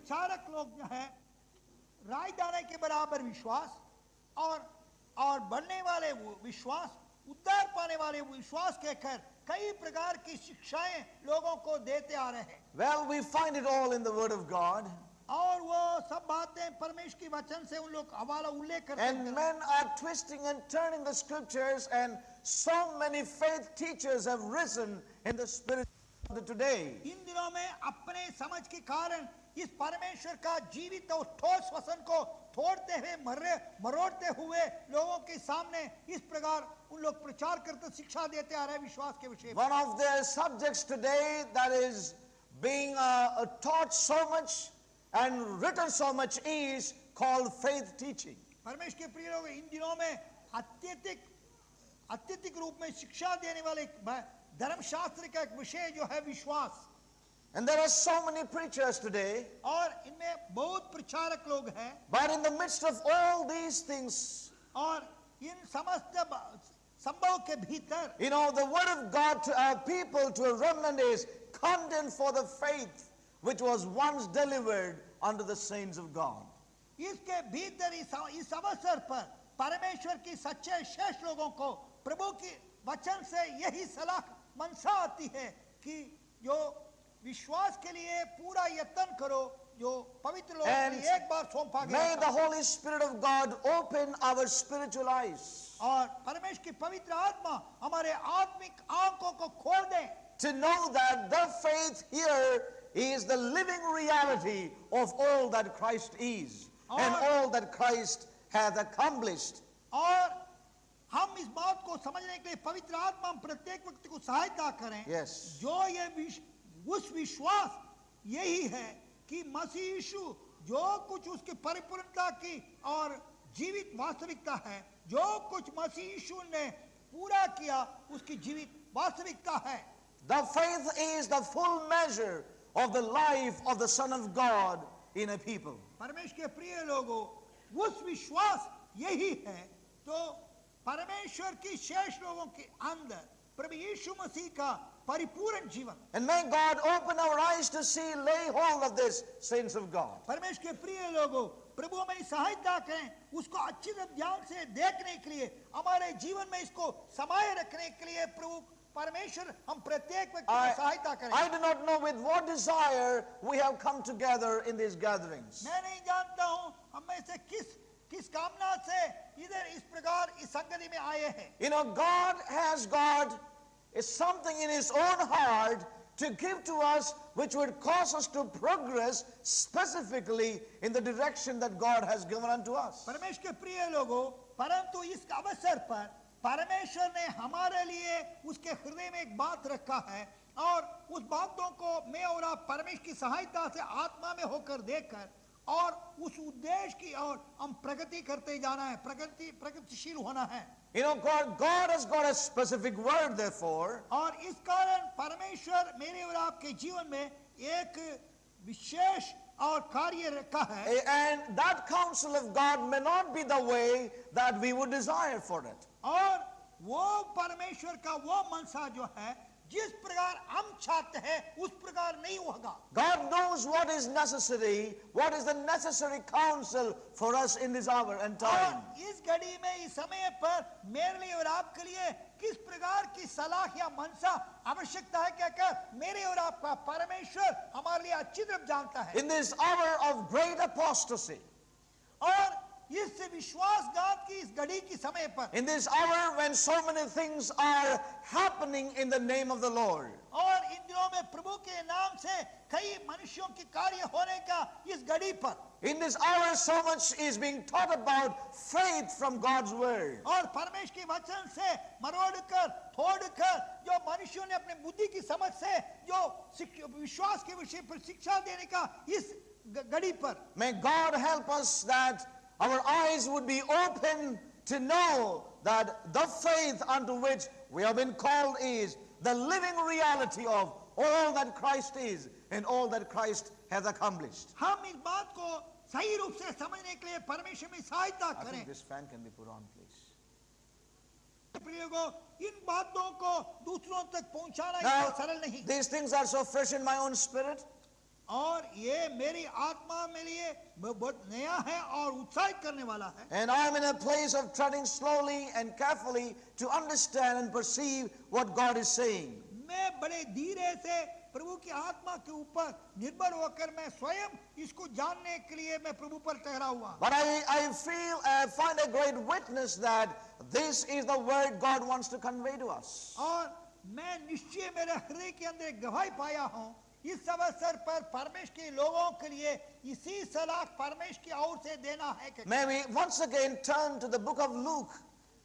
विचारक लोग जो है राजदाने के बराबर विश्वास और बढ़ने वाले विश्वास, उद्धार पाने वाले विश्वास कहकर कई प्रकार की शिक्षाएं लोगों को देते आ रहे हैं. Well, we find it all in the Word of God. और वो सब बातें परमेश्वर की वचन से उन लोग हवाला उल्लेख करते हैं. And men are twisting and turning the scriptures, and so many faith teachers have risen in the spirit today. इन दिनों में अपने समझ के कारण इस परमेश्वर का जीवित और ठोस वचन को तोड़ते हुए मरोड़ते हुए लोगों के सामने इस प्रकार उन लोग प्रचार करते शिक्षा देते आ रहे हैं विश्वास के विषय में. One of the subjects today that is being taught so much and written so much is called faith teaching. परमेश्वर के प्रिय लोग, इन दिनों में अत्यधिक रूप में शिक्षा देने वाले धर्मशास्त्र का एक विषय जो है विश्वास. And there are so many preachers today. और इनमें बहुत प्रचारक लोग हैं. But in the midst of all these things, और इन समस्त संभव के भीतर, you know, the word of God to our people, to a remnant, is contend for the faith which was once delivered unto the saints of God. इसके भीतर इस अवसर पर परमेश्वर की सच्चे शेष लोगों को प्रभु की वचन से यही सलाह मनसा आती है कि जो विश्वास के लिए पूरा यत्न करो, जो पवित्र लोगों के लिए एक बार सौंपा गया. May the Holy Spirit of God open our spiritual eyes. और परमेश्वर की पवित्र आत्मा हमारे आत्मिक आंखों को खोल दे. To know that the faith here is the living reality of all that Christ is and all that Christ hath accomplished. और हम इस बात को समझने के लिए पवित्र आत्मा हम प्रत्येक व्यक्ति को सहायता करें. Yes. जो ये उस विश्वास यही है कि मसीह यीशु जो कुछ उसकी परिपूर्णता की और जीवित वास्तविकता है, जो कुछ मसीह यीशु ने पूरा किया उसकी जीवित वास्तविकता है. The faith is the full measure of the life of the Son of God in a people. परमेश्वर के प्रिय लोगों, उस विश्वास यही है तो परमेश्वर की शेष लोगों के अंदर प्रभु यीशु मसीह का परिपूर्ण जीवन. And may God open our eyes to see, lay hold of this, saints of God. परमेश्वर के प्रिय लोगों, प्रभु हमें सहायता करें, उसको अच्छी तरह ध्यान से देखने के लिए, हमारे जीवन में इसको समाये रखने के लिए प्रभु परमेश्वर हम प्रत्येक व्यक्ति को सहायता करें। I do not know with what desire we have come together in these gatherings. मैं नहीं जानता हूँ हम में से किस कामना से इधर इस प्रकार इस संगति में आए हैं। You know, God has got something in His own heart to give to us which would cause us to progress specifically in the direction that God has given unto us. परमेश्वर के प्रिय लोगों, परंतु इस अवसर पर परमेश्वर ने हमारे लिए उसके हृदय में एक बात रखा है और उस बातों को मैं और आप परमेश्वर की सहायता से आत्मा में होकर देखकर और उस उद्देश्य की ओर हम प्रगति करते जाना है, प्रगतिशील होना है। You know, God has got a specific word, therefore. और इस कारण परमेश्वर मेरे और आपके जीवन में एक विशेष और कार्य रखा है। And that counsel of God may not be the way that we would desire for it. और वो परमेश्वर का वो मनसा जो है जिस प्रकार हम चाहते हैं उस प्रकार नहीं होगा। God knows what is necessary, what is the necessary counsel for us in this hour and time. और इस घड़ी में इस समय पर मेरे लिए और आपके लिए किस प्रकार की सलाह या मनसा आवश्यकता है क्या क्या मेरे और आपका परमेश्वर हमारे लिए अच्छी तरह जानता है। In this hour of great apostasy, और इस विश्वासघात की इस घड़ी की समय पर, in this hour when so many things are happening in the name of the Lord, और इन दिनों में प्रभु के नाम से कई मनुष्यों के कार्य होने का इस घड़ी पर, in this hour so much is being taught about faith from God's word. और परमेश्वर के वचन से मरोड़कर तोड़कर जो मनुष्यों ने अपने बुद्धि की समझ से जो विश्वास के विषय पर शिक्षा देने का इस घड़ी पर, May God help us that our eyes would be open to know that the faith unto which we have been called is the living reality of all that Christ is and all that Christ has accomplished. हम इस बात को सही रूप से समझने के लिए परमेश्वर में सहायता I करें। think this fan can be put on, please. प्रियों, इन बातों को दूसरों तक पहुंचाना Now, इतना सरल नहीं। these things are so fresh in my own spirit. और ये मेरी आत्मा में लिए बहुत नया है और उत्साहित करने वाला है। And I am in a place of treading slowly and carefully to understand and perceive what God is saying. मैं बड़े धीरे से प्रभु की आत्मा के ऊपर निर्भर होकर मैं स्वयं इसको जानने के लिए मैं प्रभु पर ठहरा हुआ। But I find a great witness that this is the word God wants to convey to us. और मैं निश्चय मेरे हृदय के अंदर एक गवाही पाया हूँ इस अवसर पर परमेश्वर के लोगों के लिए इसी सलाह परमेश्वर की ओर से देना है कि May we once again turn to the book of Luke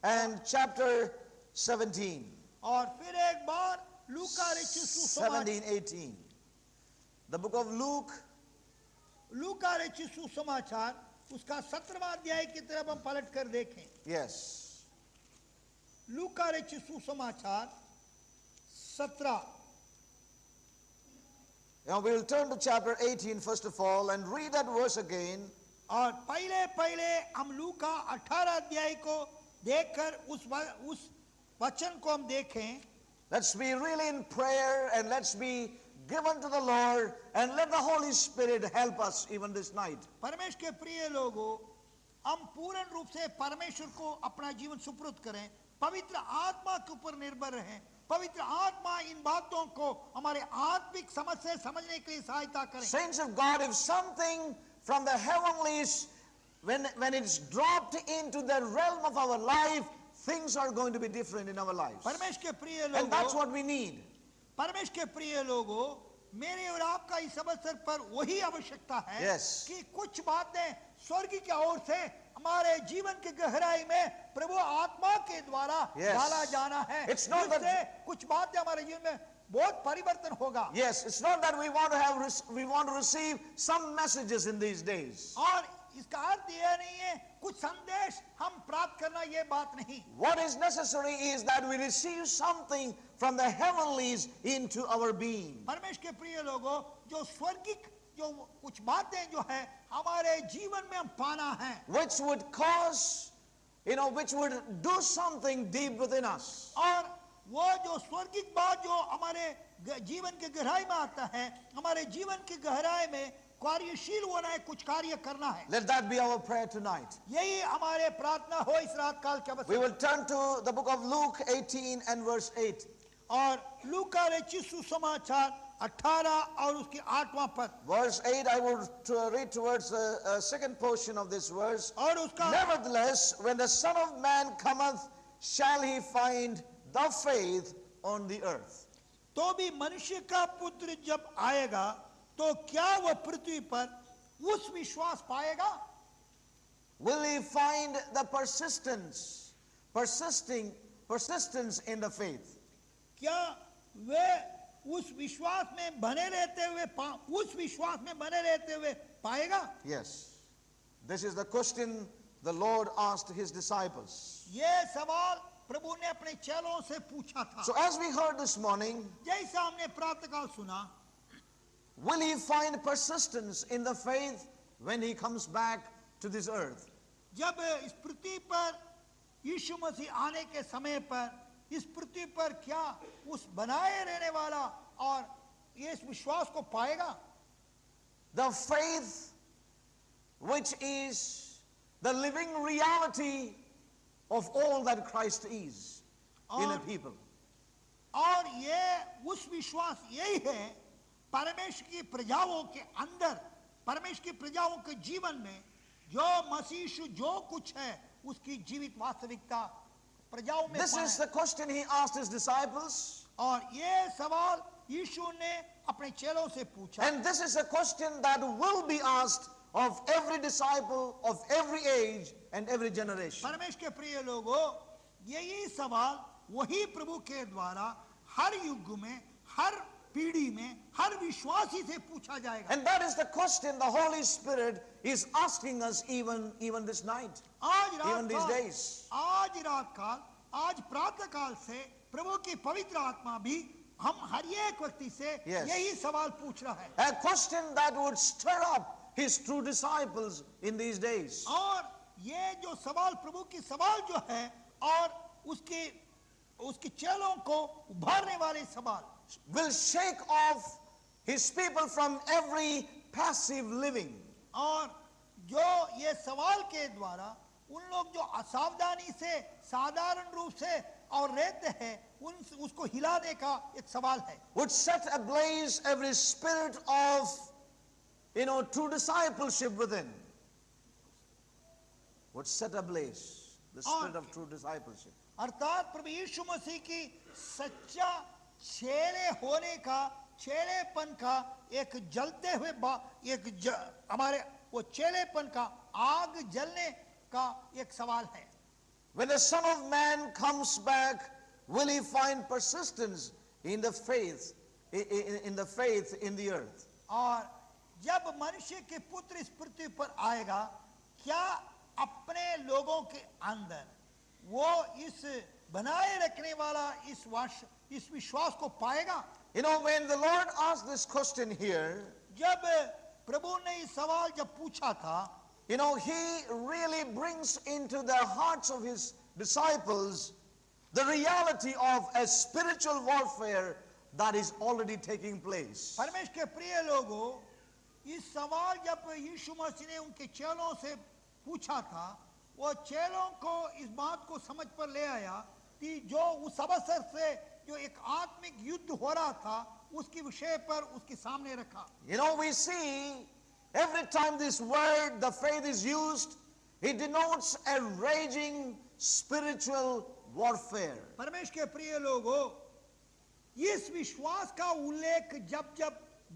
and chapter 17. और फिर एक बार लूका रचित सुसमाचार 17:18. The book of Luke, लूका रचित सुसमाचार उसका 17वां अध्याय की तरफ हम पलट कर देखें। yes. लूका रचित सुसमाचार 17। Now we will turn to chapter 18 first of all and read that verse again. और पहले हम लूका 18 अध्याय को देखकर उस वचन को हम देखें। Let's be really in prayer and let's be given to the Lord and let the Holy Spirit help us even this night. परमेश्वर के प्रिय लोगों, हम पूर्ण रूप से परमेश्वर को अपना जीवन सुपुर्द करें, पवित्र आत्मा के ऊपर निर्भर रहें, पवित्र आत्मा इन बातों को हमारे आत्मिक समझ से समझने के लिए सहायता करें। Saints of God, if something from the heavenlies, when it's dropped into the realm of our life, things are going to be different in our lives. परमेश्वर के प्रिय And that's लोगों, what we need. परमेश्वर के प्रिय लोगों, मेरे और आपका इस अवसर पर वही आवश्यकता है Yes. कि कुछ बातें स्वर्ग की ओर से हमारे जीवन की गहराई में प्रभु आत्मा के द्वारा Yes. डाला जाना है। It's not that- जिससे कुछ बातें हमारे जीवन में बहुत परिवर्तन होगा। Yes, it's not that we want to receive some messages in these days. और इसका अर्थ यह नहीं है कुछ संदेश हम प्राप्त करना, ये बात नहीं। What is necessary is that we receive something from the heavenlies into our being. परमेश्वर के प्रिय लोगों, जो स्वर्गिक जो कुछ बातें जो है हमारे जीवन में हम पाना है, Which would cause, which would do something deep within us. और वो जो स्वर्गिक बात जो हमारे जीवन के गहराई में आता है, हमारे जीवन की गहराई में कार्यशील होना है, कुछ कार्य करना है। Let that be our prayer tonight. यही हमारे प्रार्थना हो इस रात काल के We अवसर। will turn to the book of Luke 18 and verse 8. और लूका रचित सुसमाचार 18 और उसके 8वां पद। Verse 8, I will read towards the second portion of this verse. और उसका Nevertheless, when the Son of Man cometh, shall he find the faith on the earth? तो भी मनुष्य का पुत्र जब आएगा तो क्या वह पृथ्वी पर उस विश्वास पाएगा? Will he find the persistence in the faith? क्या वे उस विश्वास में बने रहते हुए पाएगा? Yes. This is the question the Lord asked his disciples. ये सवाल प्रभु ने अपने चेलों से पूछा था। So as we heard this morning, जैसा हमने प्रातःकाल सुना, will he find persistence in the faith when he comes back to this earth? जब इस पृथ्वी पर यीशु मसीह आने के समय पर इस पृथ्वी पर क्या उस बनाए रहने वाला और ये इस विश्वास को पाएगा? The faith which is the living reality of all that Christ is in a people. और ये उस विश्वास यही है परमेश्वर की प्रजाओं के अंदर, परमेश्वर की प्रजाओं के जीवन में जो मसीह यीशु जो कुछ है उसकी जीवित वास्तविकता प्रजाओं में This is the question he asked his disciples. और ये सवाल यीशु ने अपने चेलों से पूछा। And this is a question that will be asked of every disciple of every age and every generation. परमेश्वर के प्रिय लोगों, यही सवाल वही प्रभु के द्वारा हर युग में, हर पीढ़ी में, हर विश्वासी से पूछा जाएगा। And that is the question the Holy Spirit is asking us even this night, even these days. आज रात काल, आज प्रातः काल से प्रभु की पवित्र आत्मा भी हम हर एक व्यक्ति से Yes. यही सवाल पूछ रहा है। A question that would stir up his true disciples in these days. और ये जो सवाल प्रभु की सवाल जो है और उसके चेलों को उभारने वाले सवाल Will shake off his people from every passive living. और जो ये सवाल के द्वारा उन लोग जो असावधानी से साधारण रूप से और रहते हैं उसको हिलाने का एक सवाल है। Would set ablaze every spirit of true discipleship within. Would set ablaze the spirit of true discipleship. अर्थात प्रभु यीशु मसीह की सच्चा चेले होने का, चेलेपन का एक जलते हुए हमारे वो चेलेपन का आग जलने का एक सवाल है। When the Son of Man comes back, will he find persistence in the faith, in the earth? और जब मनुष्य के पुत्र इस पृथ्वी पर आएगा, क्या अपने लोगों के अंदर वो इस बनाए रखने वाला इस विश्वास को पाएगा? When the Lord asked this question here, जब प्रभु ने ये सवाल जब पूछा था, he really brings into the hearts of his disciples the reality of a spiritual warfare that is already taking place. परमेश्वर के प्रिय लोगों, इस सवाल जब यीशु मसीह ने उनके चेलों से पूछा था, वो चेलों को इस बात को समझ पर ले आया कि जो उस अवसर से जो एक आत्मिक युद्ध हो रहा था उसके विषय पर उसके सामने रखा। We see every time this word, the faith, is used, it denotes a raging spiritual warfare. परमेश्वर के प्रिय लोगों, इस विश्वास का उल्लेख जब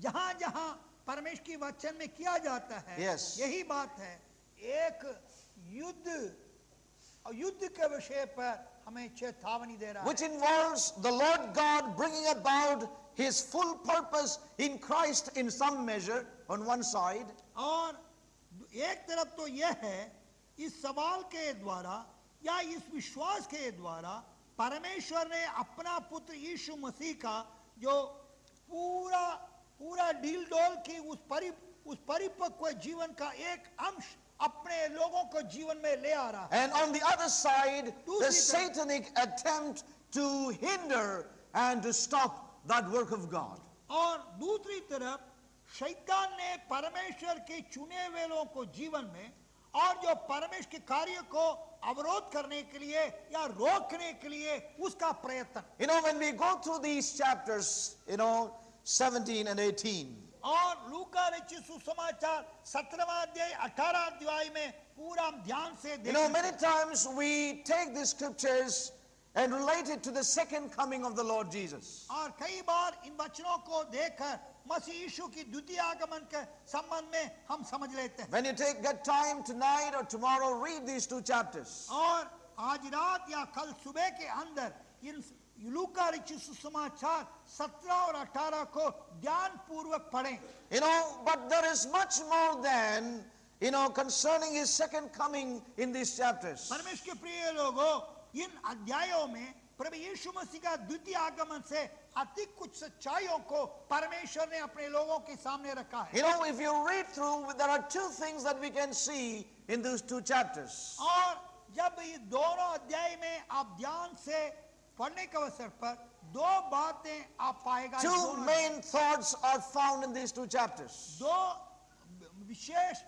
जहां परमेश्वर की वचन में किया जाता है, Yes. यही बात है, एक युद्ध के विषय पर हमें चेतावनी दे रहा है, Which involves the Lord God bringing about his full purpose in Christ in some measure on one side. और एक तरफ तो यह है इस सवाल के द्वारा या इस विश्वास के द्वारा परमेश्वर ने अपना पुत्र यीशु मसीह का जो पूरा डील डोल की उस परिपक्व जीवन का एक अंश अपने लोगों को जीवन में ले आ रहा है। And on the other side, the satanic attempt to hinder and to stop that work of God. और दूसरी तरफ शैतान ने परमेश्वर के चुने हुए लोगों को जीवन में और जो परमेश्वर के कार्य को अवरोध करने के लिए या रोकने के लिए उसका प्रयत्न. You know, when we go through these chapters, 17 and 18, और लूका रचित सुसमाचार 17वां अध्याय 18 अध्याय में पूरा हम ध्यान से देखें. many times we take these scriptures and relate it to the second coming of the Lord Jesus. और कई बार इन वचनों को देखकर मसीह यीशु की द्वितीय आगमन के संबंध में हम समझ लेते हैं. When you get time tonight or tomorrow, read these two chapters. और आज रात या कल सुबह के अंदर इन लूका रचित सुसमाचार 17 और 18 को ध्यान पूर्वक पढ़ें. But there is much more than, concerning his second coming in these chapters. परमेश्वर के प्रिय लोगों, इन अध्यायों में प्रभु यीशु मसीह का द्वितीय आगमन से अधिक कुछ सच्चाइयों को परमेश्वर ने अपने लोगों के सामने रखा है. If you read through, there are two things that we can see in those two chapters. और जब ये दोनों अध्याय में आप ध्यान से पढ़ने के अवसर पर दो बातें आप पाएगा. Two main thoughts are found in these two chapters. दो विशेष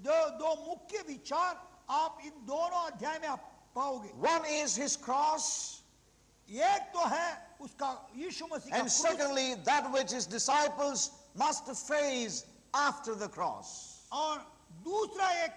दो मुख्य विचार आप इन दोनों अध्याय में आप पाओगे. One is his cross, एक तो है उसका यीशु मसीह का and secondly, that which his disciples must face after the cross. और दूसरा एक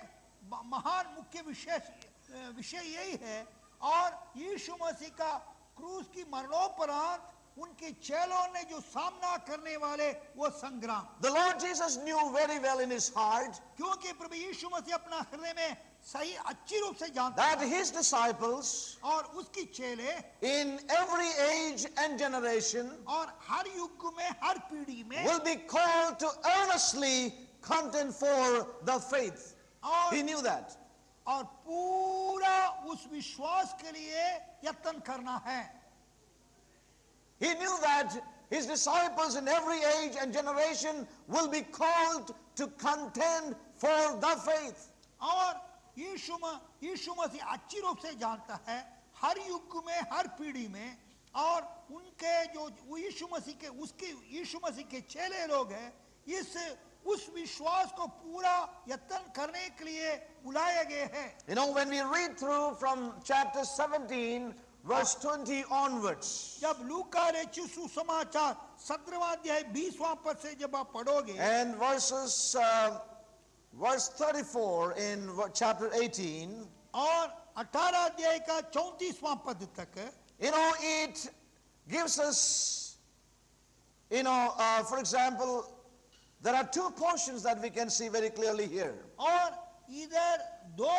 महान मुख्य विषय यही है और यीशु मसीह का क्रूस की मरणोपरांत उनके चेलों ने जो सामना करने वाले वो संग्राम. The Lord Jesus knew very well in his heart क्योंकि प्रभु यीशु मसीह अपना हृदय में सही अच्छी रूप से जानता that है his disciples और उसकी चेले in every age and generation और हर युग में हर पीढ़ी में will be called to earnestly contend for the faith. He knew that. और पूरा उस विश्वास के लिए यत्न करना है. He knew that his disciples in every age and generation will be called to contend for the faith. और यीशु मसीह अच्छी रूप से जानता है हर युग में हर पीढ़ी में और उनके जो यीशु मसीह के चेले लोग हैं उस विश्वास को पूरा यत्न करने के लिए बुलाए गए हैं. When we read through from chapter 17 verse 20 onwards, जब लूका रचित सुसमाचार 17वां अध्याय 20वां पद से जब आप पढ़ोगे and verse 34 in chapter 18, और 18 अध्याय का 34वां पद तक, it gives us, for example, there are two portions that we can see very clearly here. और इधर दो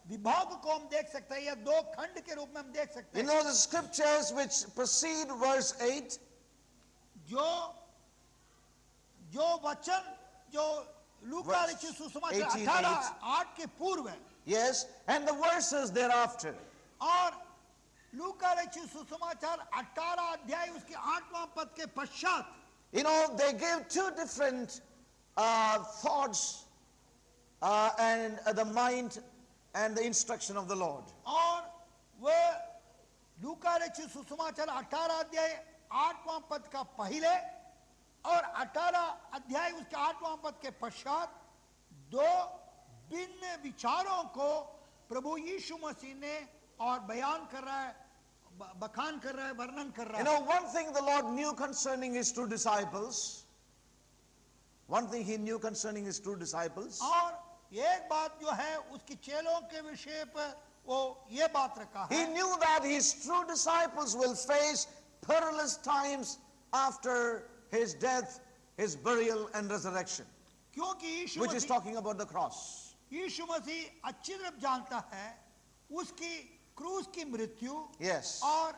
विभाग को हम देख सकते हैं या दो खंड के रूप में हम देख सकते हैं. The scriptures which precede verse 8, जो वचन जो लूका रचित सुसमाचार 18:8 के पूर्व है. yes, and the verses thereafter. और लूका रचित सुसमाचार 18 अध्याय उसके 8वां पद के पश्चात they give two different thoughts and the mind and the instruction of the Lord. और वह लूका रचित सुसमाचार 18 अध्याय 8वां पद का पहले और 18 अध्याय उसके 8वां पद के पश्चात दो भिन्न विचारों को प्रभु यीशु मसीह ने और बयान कर रहा है, बखान कर रहा है, वर्णन कर रहा है. One thing the Lord knew concerning his true disciples. One thing he knew concerning his true disciples. और एक बात जो है उसकी चेलों के विषय पर वो ये बात रखा He है. knew that his true disciples will face perilous times after his death, his burial and resurrection, क्योंकि which is talking about the cross. यीशु मसीह अच्छी तरह जानता है उसकी क्रूस की मृत्यु Yes. और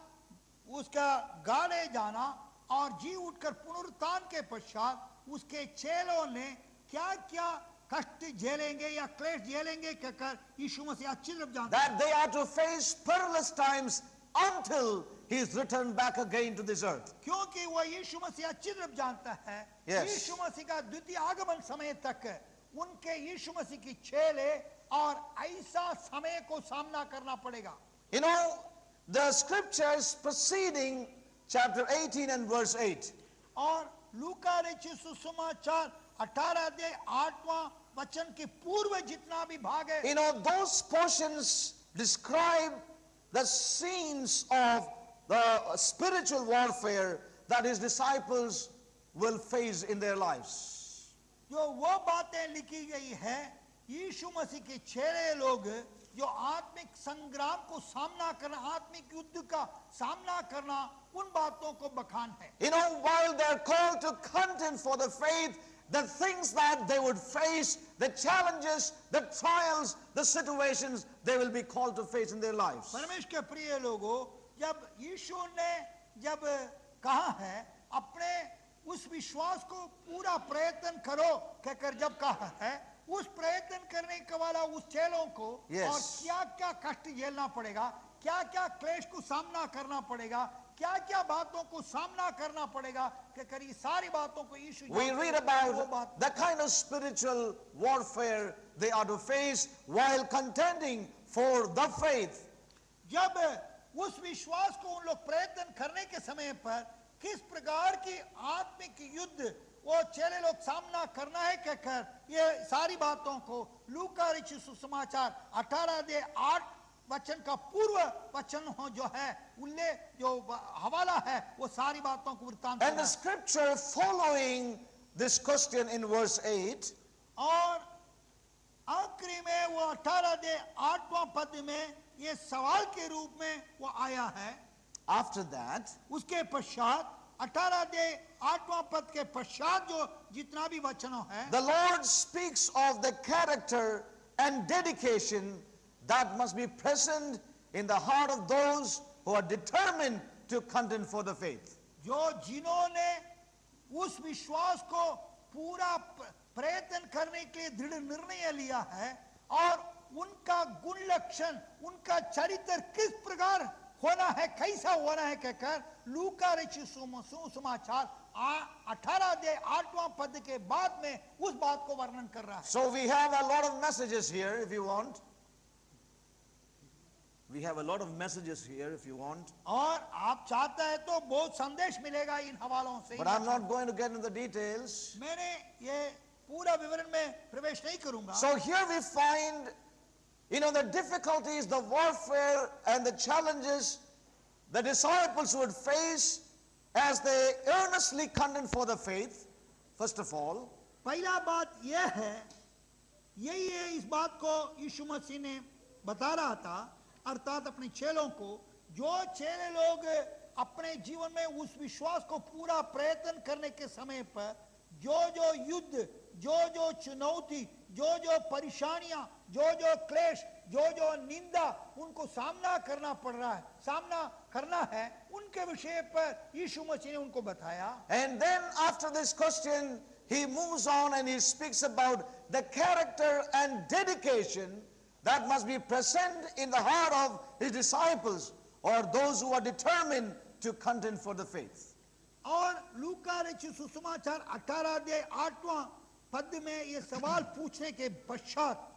उसका गाड़े जाना और जी उठकर पुनरुत्थान के पश्चात उसके चेलों ने क्या क्या कष्ट झेलेंगे या क्लेश झेलेंगे कहकर यीशु मसीह अच्छी तरह जानता है. That they are to face perilous times until he is returned back again to this earth. क्योंकि वह यीशु मसीह अच्छी तरह जानता है Yes. यीशु मसीह का द्वितीय आगमन समय तक उनके यीशु मसीह की चेले और ऐसा समय को सामना करना पड़ेगा. The scriptures preceding chapter 18 and verse 8. और लूका रचित सुसमाचार 18 अध्याय 8वां वचन के पूर्व जितना भी भाग है, You know, those portions describe the scenes of the spiritual warfare that his disciples will face in their lives. जो वो बातें लिखी गई है यीशु मसीह के चेले लोग जो आत्मिक संग्राम को सामना करना, आत्मिक युद्ध का सामना करना, उन बातों को बखान है। You know, while they're called to contend for the faith, the things that they would face, the challenges, the trials, the situations they will be called to face in their lives. परमेश्वर के प्रिय लोगों, जब यीशु ने जब कहा है अपने उस विश्वास को पूरा प्रयत्न करो कहकर जब कहा है, उस प्रयत्न करने के वाला उस चेलों को Yes. और क्या क्या कष्ट झेलना पड़ेगा, क्या क्या क्लेश को सामना करना पड़ेगा, क्या क्या बातों को सामना करना पड़ेगा कहकर ये सारी बातों को यीशु We read about the kind of spiritual warfare they are to face while contending for the faith. जब उस विश्वास को उन लोग प्रयत्न करने के समय पर किस प्रकार की आत्मिक युद्ध वो चेले लोग सामना करना है कहकर ये सारी बातों को लूका रचित सुसमाचार 18 अध्याय 8 वचन का पूर्व वचन हो जो है उल्लेख जो हवाला है वो सारी बातों को वृत्तांत And the scripture following this question in verse 8 और आखिरी में वो 18 अध्याय 8वां पद में ये सवाल के रूप में वो आया है। after that, उसके पश्चात 18 अध्याय 8वां पद के पश्चात जो जितना भी वचनों है, the Lord speaks of the character and dedication that must be present in the heart of those who are determined to contend for the faith. जो जिन्होंने उस विश्वास को पूरा प्रयत्न करने के लिए दृढ़ निर्णय लिया है और उनका गुण लक्षण, उनका चरित्र किस प्रकार होना है, कैसा होना है कहकर लूका रचित सुसमाचार 18 अध्याय 8वां पद के बाद में उस बात को वर्णन कर रहा है। So we have a lot of messages here if you want. We have a lot of messages here if you want. और आप चाहते हैं तो बहुत संदेश मिलेगा इन हवालों से। But I'm not going to get into the details. मैंने ये पूरा विवरण में प्रवेश नहीं करूंगा। So here we find, you know, the difficulties, the warfare and the challenges the disciples would face as they earnestly contend for the faith. First of all, पहला बात यह है, यही है इस बात को यीशु मसीह ने बता रहा था, अर्थात अपने चेलों को, जो चेले लोग अपने जीवन में उस विश्वास को पूरा प्रयत्न करने के समय पर जो जो युद्ध, जो जो चुनौती, जो जो परेशानियां, जो जो क्लेश, जो जो निंदा उनको सामना करना पड़ रहा है, सामना करना है, उनके विषय पर यीशु मसीह ने उनको बताया। and then after this question, he moves on and he speaks about the character and dedication that must be present in the heart of his disciples or those who are determined to contend for the faith. और लूका रचित सुसमाचार 18 अध्याय 8वां पद में ये सवाल पूछने के पश्चात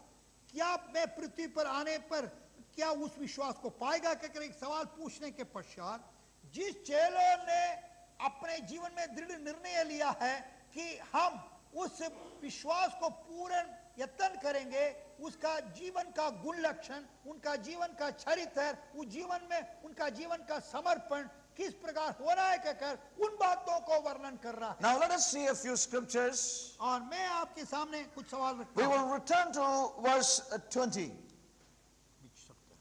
क्या मैं पृथ्वी पर आने पर क्या उस विश्वास को पाएगा कहकर एक सवाल पूछने के पश्चात जिस चेलों ने अपने जीवन में दृढ़ निर्णय लिया है कि हम उस विश्वास को पूर्ण यत्न करेंगे, उसका जीवन का गुण लक्षण, उनका जीवन का चरित्र, उस जीवन में उनका जीवन का समर्पण किस प्रकार हो रहा है कहकर उन बातों को वर्णन कर रहा है। Now let us see a few scriptures. और मैं आपके सामने कुछ सवाल रखता We हूं। will return to verse 20,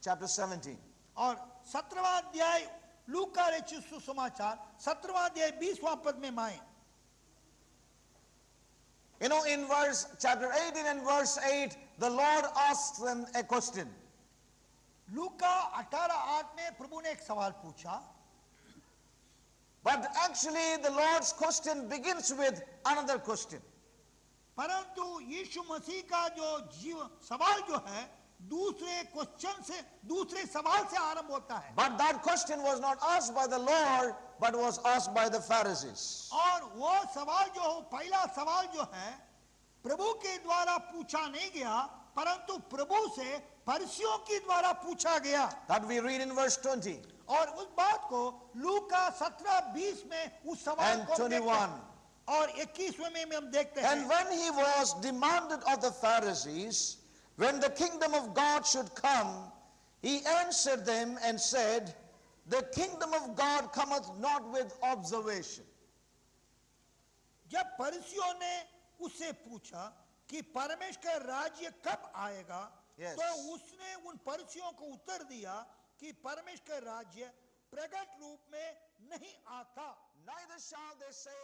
chapter 17. और 17वां अध्याय लूका रचित सुसमाचार 17वां अध्याय 20वां पद में माए। You know, in chapter 18 and verse 8, the Lord asks them a question. लूका 18:8 में प्रभु ने एक सवाल पूछा, But actually, the Lord's question begins with another question. परंतु यीशु मसीह का जो सवाल जो है दूसरे क्वेश्चन से, दूसरे सवाल से आरंभ होता है। But that question was not asked by the Lord, but was asked by the Pharisees. और वो सवाल जो हो, पहला सवाल जो है प्रभु के द्वारा पूछा नहीं गया, परंतु प्रभु से फरीसियों के द्वारा पूछा गया। That we read in verse 20 और उस बात को लूका 17:20 में उस सवाल and को 21. और 21वें में हम देखते And हैं, when he was demanded of the Pharisees, when the kingdom of God should come, he answered them and said, the kingdom of God cometh not with observation. जब फरीसियों ने उससे पूछा कि परमेश्वर का राज्य कब आएगा, Yes. तो उसने उन फरीसियों को उत्तर दिया कि परमेश्वर का राज्य प्रकट रूप में नहीं आता। Neither shall they say